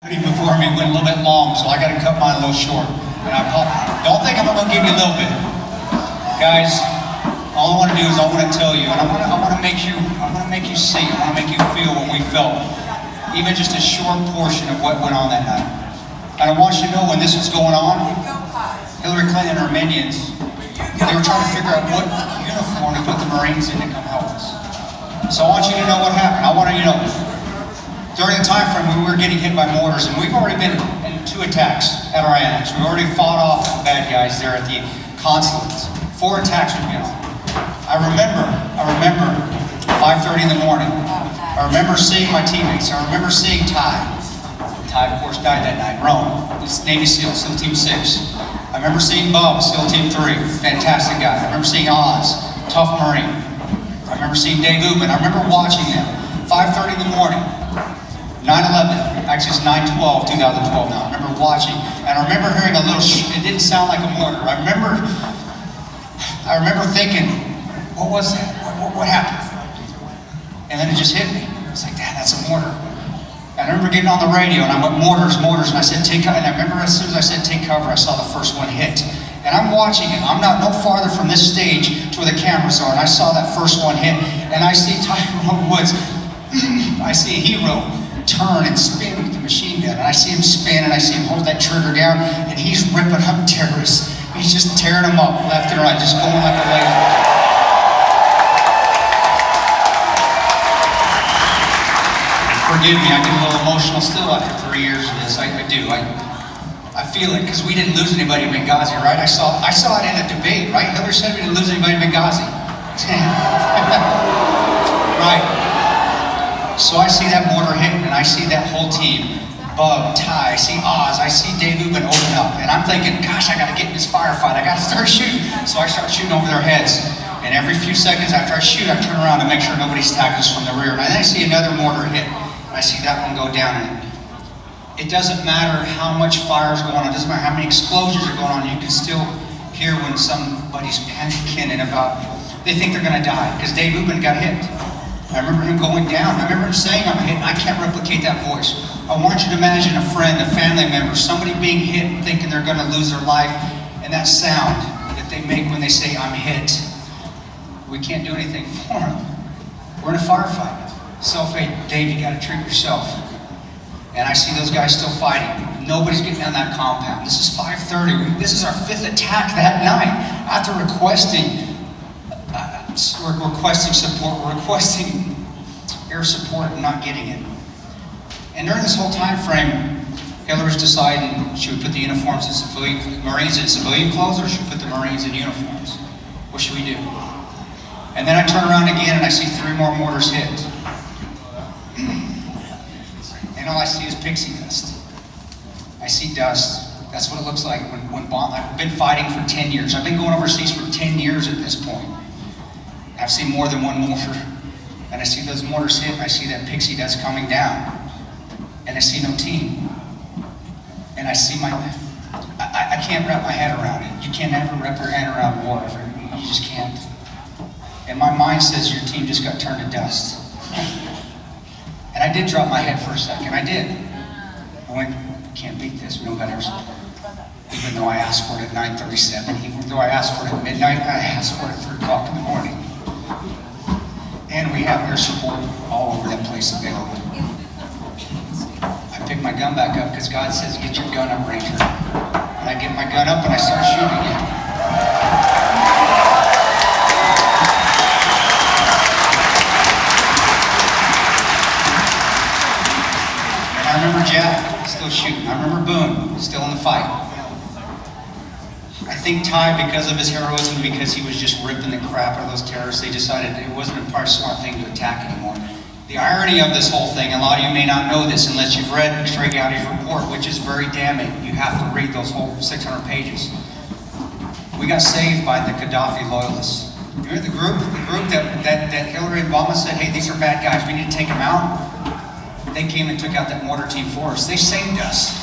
Before me went a little bit long, so I got to cut mine a little short. And don't think I'm going to give you a little bit, guys. All I want to do is I want to tell you, and I want to make you see, I want to make you feel what we felt, even just a short portion of what went on that night. And I want you to know when this was going on, Hillary Clinton and her minions, they were trying to figure out what uniform to put the Marines in to come help us. So I want you to know what happened. I want you to know. During the time frame when we were getting hit by mortars, and we've already been in 2 attacks at our annex. We've already fought off the bad guys there at the consulate. 4 attacks we've been on. I remember 5:30 in the morning. I remember seeing my teammates. I remember seeing Ty. Ty, of course, died that night. Rome, he's Navy SEAL, SEAL Team 6. I remember seeing Bub, SEAL Team 3, fantastic guy. I remember seeing Oz, tough Marine. I remember seeing Dave Ubin. I remember watching them. 5:30 in the morning. 9/11, actually it's 9/12, 2012 now. I remember watching, and I remember hearing a little, it didn't sound like a mortar. I remember thinking, what was that? What happened? And then it just hit me. I was like, Dad, that's a mortar. And I remember getting on the radio, and I went, mortars, and I said, take cover. And I remember as soon as I said, take cover, I saw the first one hit. And I'm watching it. I'm not no farther from this stage to where the cameras are, and I saw that first one hit, and I see Tyrone Woods, I see a hero turn and spin with the machine gun, and I see him spin, and I see him hold that trigger down, and he's ripping up terrorists. He's just tearing them up left and right, just going like a laser. Forgive me, I get a little emotional still after 3 years of this. I do. I feel it, because we didn't lose anybody in Benghazi, right? I saw it in a debate, right? Hillary said we didn't lose anybody in Benghazi. Right. So I see that mortar hit, and I see that whole team, Bub, Ty, I see Oz, I see Dave Ubin open up, and I'm thinking, gosh, I gotta get in this firefight, I gotta start shooting. So I start shooting over their heads, and every few seconds after I shoot, I turn around to make sure nobody's attacking us from the rear, and then I see another mortar hit, and I see that one go down, and it doesn't matter how much fire is going on, it doesn't matter how many explosions are going on, you can still hear when somebody's panicking and about, they think they're gonna die, because Dave Ubin got hit. I remember him going down. I remember him saying I'm hit, and I can't replicate that voice. I want you to imagine a friend, a family member, somebody being hit and thinking they're going to lose their life, and that sound that they make when they say, I'm hit. We can't do anything for them. We're in a firefight. Self-aid, Dave, you got to treat yourself. And I see those guys still fighting. Nobody's getting down that compound. This is 5:30. This is our 5th attack that night. After requesting support, we're requesting air support and not getting it. And during this whole time frame, Hillary's deciding she would put the uniforms in civilian, Marines in civilian clothes, or she would put the Marines in uniforms. What should we do? And then I turn around again and I see 3 more mortars hit. And all I see is pixie dust. I see dust. That's what it looks like when I've been fighting for 10 years. I've been going overseas for 10 years at this point. I've seen more than one mortar, and I see those mortars hit, and I see that pixie dust coming down, and I see no team. And I see I can't wrap my head around it. You can't ever wrap your head around war. You just can't. And my mind says your team just got turned to dust. And I did drop my head for a second. I did. I went, we can't beat this. We don't got air support. Even though I asked for it at 9:37, even though I asked for it at midnight, I asked for it at 3 o'clock in the morning. And we have air support all over that place available. I pick my gun back up because God says, get your gun up, Ranger. And I get my gun up and I start shooting again. And I remember Jack still shooting. I remember Boone still in the fight. I think Ty, because of his heroism, because he was just ripping the crap out of those terrorists, they decided it wasn't a part smart thing to attack anymore. The irony of this whole thing, a lot of you may not know this unless you've read Trey Gowdy's report, which is very damning. You have to read those whole 600 pages. We got saved by the Gaddafi loyalists. Remember the group that Hillary and Obama said, hey, these are bad guys, we need to take them out? They came and took out that mortar team for us. They saved us.